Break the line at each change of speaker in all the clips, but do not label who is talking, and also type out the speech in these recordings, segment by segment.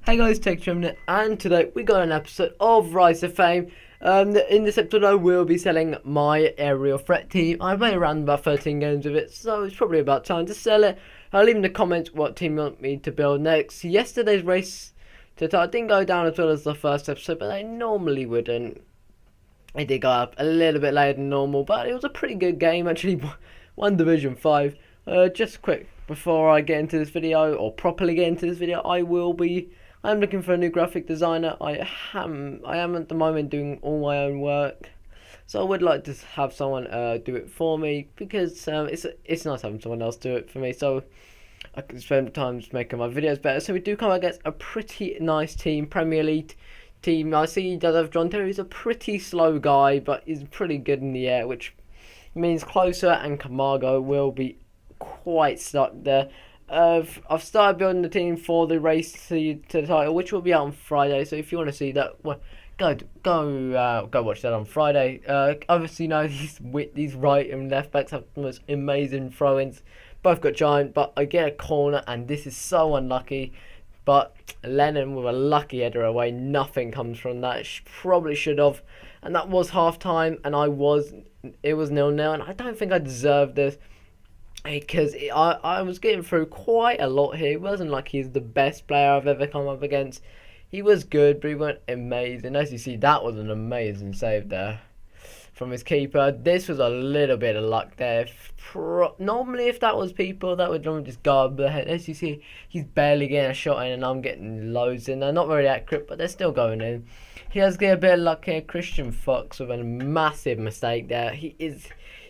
Hey guys, TheTurkeyChampion, and today we got an episode of Rise of Fame. In this episode I will be selling my aerial threat team. I played around about 13 games with it, so it's probably about time to sell it. I'll leave in the comments what team you want me to build next. Yesterday's race to didn't go down as well as the first episode, but I normally wouldn't. It did go up a little bit later than normal, but it was a pretty good game actually. Won Division 5. Just quick, before I get into this video, or properly get into this video, I'm looking for a new graphic designer. I am at the moment doing all my own work, so I would like to have someone do it for me, because it's nice having someone else do it for me, so I can spend time making my videos better. So we do come against a pretty nice team, Premier League team. I see he does have John Terry. He's a pretty slow guy, but he's pretty good in the air, which means Closer and Camargo will be quite stuck there. I've started building the team for the race to the title, which will be out on Friday. So if you want to see that, well, go watch that on Friday. Obviously, you know, these right and left backs have the most amazing throw-ins. Both got giant, but I get a corner, and this is so unlucky. But Lennon with a lucky header away, nothing comes from that. Probably should have, and that was half time, and it was 0-0, and I don't think I deserved this, because I was getting through quite a lot here. It wasn't like he's the best player I've ever come up against. He was good, but he wasn't amazing. As you see, that was an amazing save there from his keeper. This was a little bit of luck there. Normally, if that was people, that would normally just go over the head. As you see, he's barely getting a shot in, and I'm getting loads in. They're not very accurate, but they're still going in. He has get a bit of luck here. Christian Fox with a massive mistake there.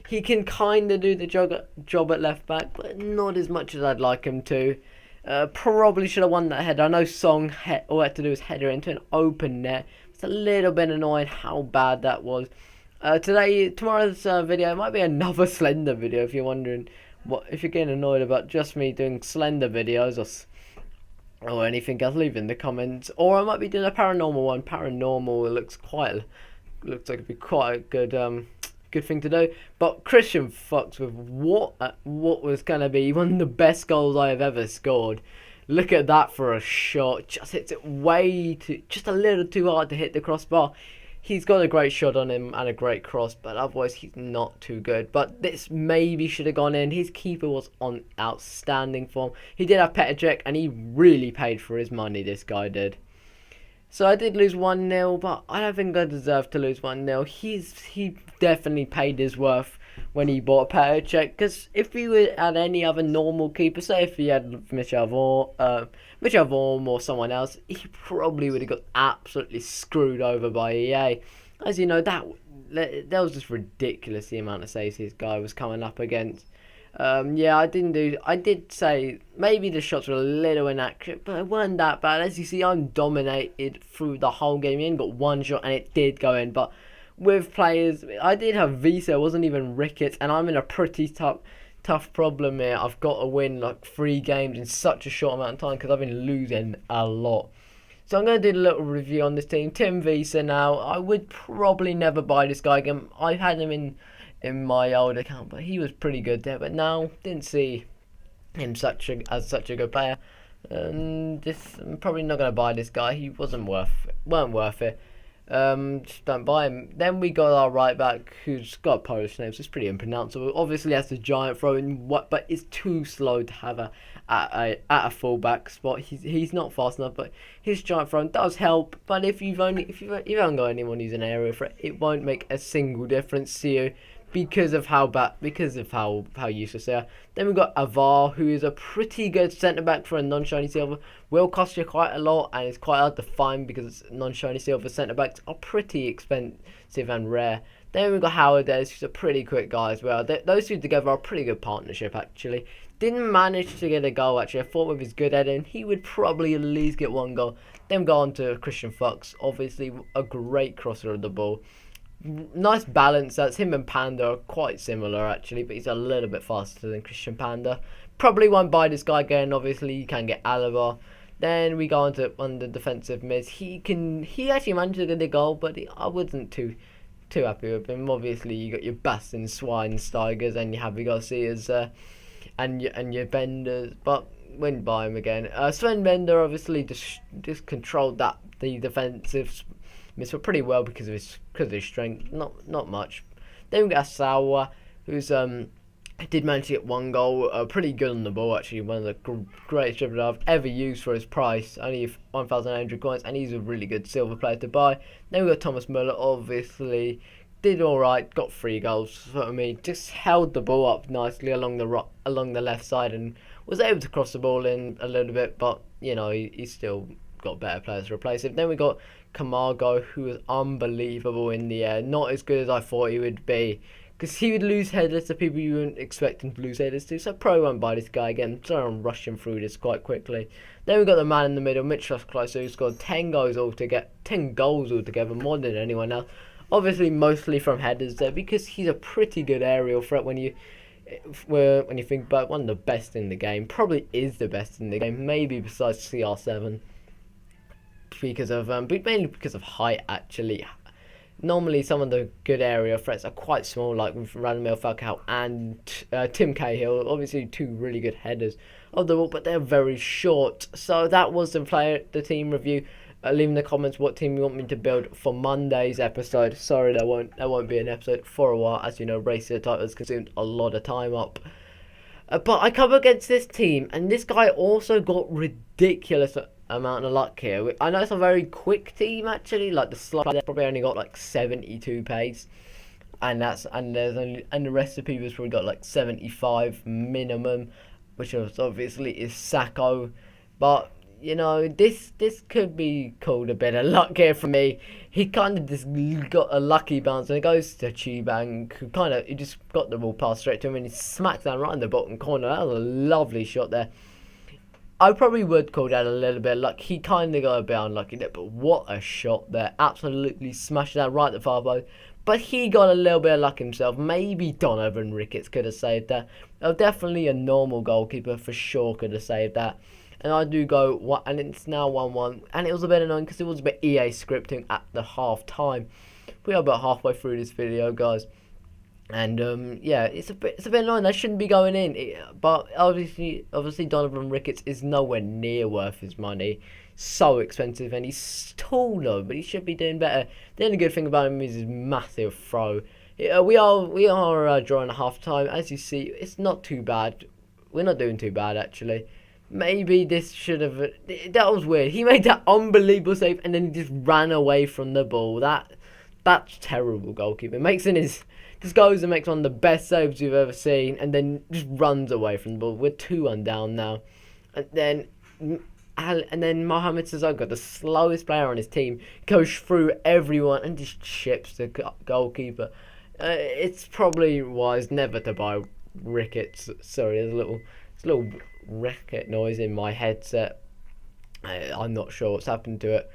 He can kind of do the job at left back, but not as much as I'd like him to. Probably should have won that header. I know Song all had to do was header into an open net. It's a little bit annoying how bad that was. Tomorrow's video might be another Slender video. If you're wondering, if you're getting annoyed about just me doing Slender videos or anything else, leave in the comments. Or I might be doing a paranormal one. Paranormal looks like it'd be quite a good thing to do. But Christian Fox with what was gonna be one of the best goals I have ever scored. Look at that for a shot. Just hits it just a little too hard to hit the crossbar. He's got a great shot on him and a great cross, but otherwise he's not too good. But this maybe should have gone in. His keeper was on outstanding form. He did have Petr Cech, and he really paid for his money, this guy did. So I did lose 1-0, but I don't think I deserve to lose 1-0. He definitely paid his worth when he bought Petr Cech, because if he had any other normal keeper, say if he had Michel Vorm or someone else, he probably would have got absolutely screwed over by EA. As you know, that was just ridiculous, the amount of saves this guy was coming up against. Yeah, I did say maybe the shots were a little inaccurate, but it weren't that bad. As you see, I'm dominated through the whole game. He only got one shot, and it did go in. But with players, I did have Visa, it wasn't even Ricketts, and I'm in a pretty tough problem here. I've got to win like 3 games in such a short amount of time, because I've been losing a lot. So I'm going to do a little review on this team. Tim Visa now. I would probably never buy this guy again. I've had him in my old account, but he was pretty good there. But now, didn't see him as such a good player. I'm probably not going to buy this guy. He weren't worth it. Just don't buy him. Then we got our right back, who's got Polish names. It's pretty unpronounceable. Obviously has the giant throw in, but it's too slow to have at a full back spot. He's not fast enough, but his giant throw does help. But if you haven't got anyone who's an area threat, it won't make a single difference to you, because of how useless they are. Then we've got Avar, who is a pretty good centre-back for a non-shiny silver. Will cost you quite a lot, and it's quite hard to find, because non-shiny silver centre-backs are pretty expensive and rare. Then we've got Howard there, who's a pretty quick guy as well. Those two together are a pretty good partnership, actually. Didn't manage to get a goal, actually. I thought with his good heading, he would probably at least get one goal. Then go on to Christian Fox, obviously a great crosser of the ball. Nice balance. That's him and Panda are quite similar, actually, but he's a little bit faster than Christian Panda. Probably won't buy this guy again. Obviously, you can get Alaba. Then we go on the defensive mids. He actually managed to get the goal, but I wasn't too happy with him. Obviously, you got your Bastian Schweinsteigers and your Javi Garcias and your Benders, but went by him again. Sven Bender obviously just controlled the defensive miss pretty well because of his strength. Not much. Then we got Asawa, who's did manage to get one goal. Pretty good on the ball actually. One of the greatest dribblers I've ever used for his price. Only 1,800 coins, and he's a really good silver player to buy. Then we got Thomas Muller, obviously. Did alright, got 3 goals. So, I mean, just held the ball up nicely along the left side and was able to cross the ball in a little bit, but you know he's still got better players to replace him. Then we got Camargo, who was unbelievable in the air. Not as good as I thought he would be, because he would lose headers to people you wouldn't expect him to lose headers to. So probably won't buy this guy again. So I'm rushing through this quite quickly. Then we got the man in the middle, Mitchell Closer, who scored 10 goals altogether, more than anyone else. Obviously, mostly from headers there, because he's a pretty good aerial threat when you think about one of the best in the game. Probably is the best in the game, maybe besides CR7, because of but mainly because of height actually. Normally, some of the good area threats are quite small, like with Radamel Falcao and Tim Cahill. Obviously, 2 really good headers of the ball, but they're very short. So that was the team review. Leave in the comments what team you want me to build for Monday's episode. Sorry, there won't be an episode for a while. As you know, Race to the Title has consumed a lot of time up. But I come against this team, and this guy also got ridiculous amount of luck here. I know it's a very quick team actually. Like the slide probably only got like 72 pace, and the rest of the people's probably got like 75 minimum, which obviously is Sacco. But you know, this could be called a bit of luck here for me. He kind of just got a lucky bounce, and it goes to Chibang, who he just got the ball passed straight to him, and he smacked down right in the bottom corner. That was a lovely shot there. I probably would call that a little bit of luck. He kind of got a bit unlucky there, but what a shot there. Absolutely smashed that right at the far post. But he got a little bit of luck himself. Maybe Donovan Ricketts could have saved that. Definitely a normal goalkeeper for sure could have saved that. And I do go, and it's now 1-1. And it was a bit annoying because it was a bit EA scripting at the half time. We are about halfway through this video, guys. And yeah, it's a bit annoying. That shouldn't be going in. But obviously Donovan Ricketts is nowhere near worth his money. So expensive, and he's taller, but he should be doing better. The only good thing about him is his massive throw. We are drawing at half time. As you see, it's not too bad. We're not doing too bad actually. Maybe this should have. That was weird. He made that unbelievable save, and then he just ran away from the ball. That's terrible goalkeeping. Just goes and makes one of the best saves you've ever seen, and then just runs away from the ball. We're 2-1 down now, and then Mohamed Sissoko, the slowest player on his team, goes through everyone and just chips the goalkeeper. It's probably wise never to buy Ricketts. Sorry, there's a little racket noise in my headset. I'm not sure what's happened to it.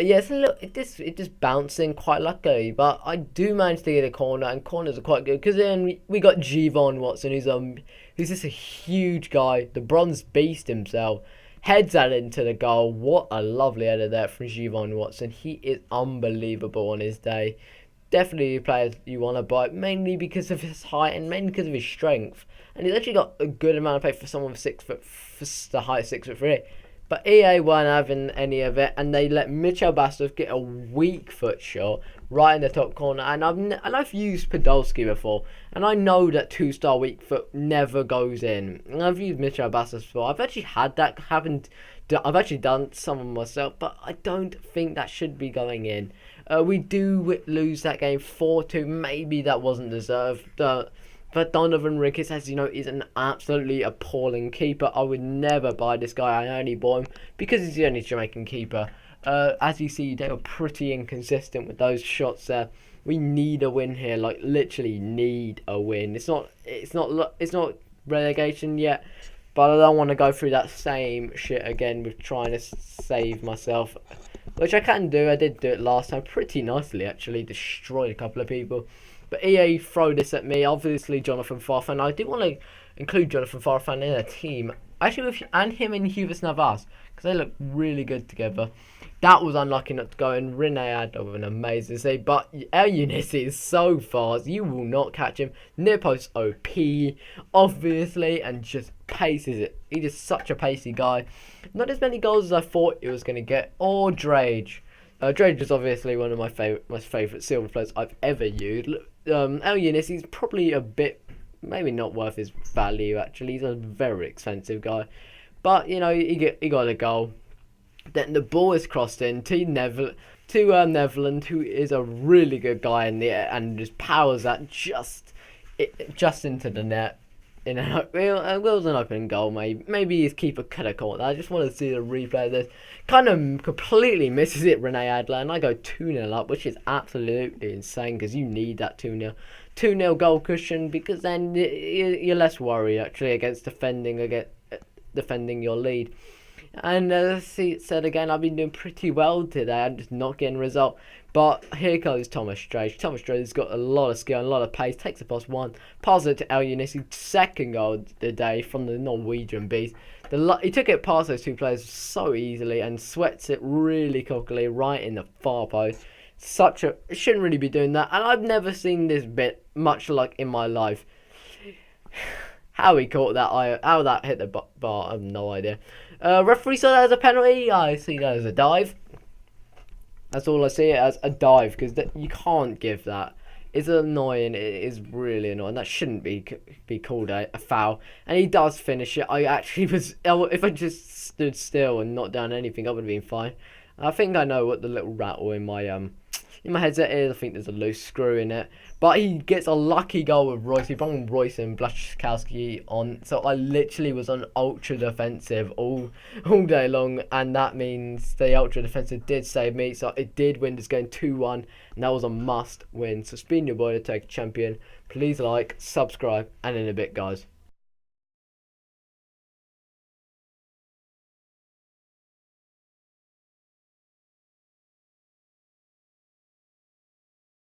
Yeah, it's just bouncing quite luckily, but I do manage to get a corner, and corners are quite good because then we got Jevon Watson, who's just a huge guy, the bronze beast himself, heads that into the goal. What a lovely header there from Jevon Watson. He is unbelievable on his day. Definitely a player you want to buy, mainly because of his height and mainly because of his strength. And he's actually got a good amount of pay for someone with 6 foot, for the height 6'3". But EA weren't having any of it, and they let Mitchell Bastov get a weak foot shot right in the top corner. And I've used Podolski before, and I know that 2-star weak foot never goes in. And I've used Mitchell Bastov before. I've actually had that happen. I've actually done some of myself, but I don't think that should be going in. We do lose that game 4-2. Maybe that wasn't deserved. But Donovan Ricketts, as you know, is an absolutely appalling keeper. I would never buy this guy. I only bought him because he's the only Jamaican keeper. As you see, they were pretty inconsistent with those shots there. We need a win here, like literally need a win. It's not relegation yet, but I don't want to go through that same shit again with trying to save myself, which I can do. I did do it last time pretty nicely actually, destroyed a couple of people. But EA throw this at me. Obviously, Jonathan Farfan. I do want to include Jonathan Farfan in a team. Actually, and him and Hubert Navas, because they look really good together. That was unlucky not to go, and Rene Adler with an amazing save. But El Younisi is so fast, you will not catch him. Near post OP, obviously, and just paces it. He's just such a pacey guy. Not as many goals as I thought he was going to get. Or Drage. Drage is obviously one of my favourite silver players I've ever used. El Younisi is probably a bit, maybe not worth his value actually. He's a very expensive guy. But, you know, he got a goal. Then the ball is crossed in to Netherland, who is a really good guy in the air and just powers that just into the net. It was an open goal. Maybe his keeper could have caught that. I just want to see the replay of this. Kind of completely misses it, Rene Adler, and I go 2-0 up, which is absolutely insane because you need that 2-0 goal cushion, because then you're less worried actually against defending your lead. And as he said again, I've been doing pretty well today. I'm just not getting a result. But here goes Thomas Drage. Thomas Drage's got a lot of skill and a lot of pace. Takes the pass one. Passes it to El Younisi. Second goal of the day from the Norwegian beast. He took it past those two players so easily and sweats it really cockily right in the far post. It shouldn't really be doing that. And I've never seen this bit much like in my life. How he caught that, how that hit the bar, I have no idea. Referee saw that as a penalty. I see that as a dive. That's all I see it as, a dive, because you can't give that. It's annoying. It is really annoying. That shouldn't be called a foul. And he does finish it. I actually was, if I just stood still and not done anything, I would have been fine. I think I know what the little rattle in my headset is. I think there's a loose screw in it. But he gets a lucky goal with Royce. He brought Royce and Blaszczykowski on. So I literally was on ultra defensive all day long. And that means the ultra defensive did save me. So it did win this game 2-1. And that was a must win. So it's been your boy, the Turkey Champion. Please like, subscribe, and in a bit, guys.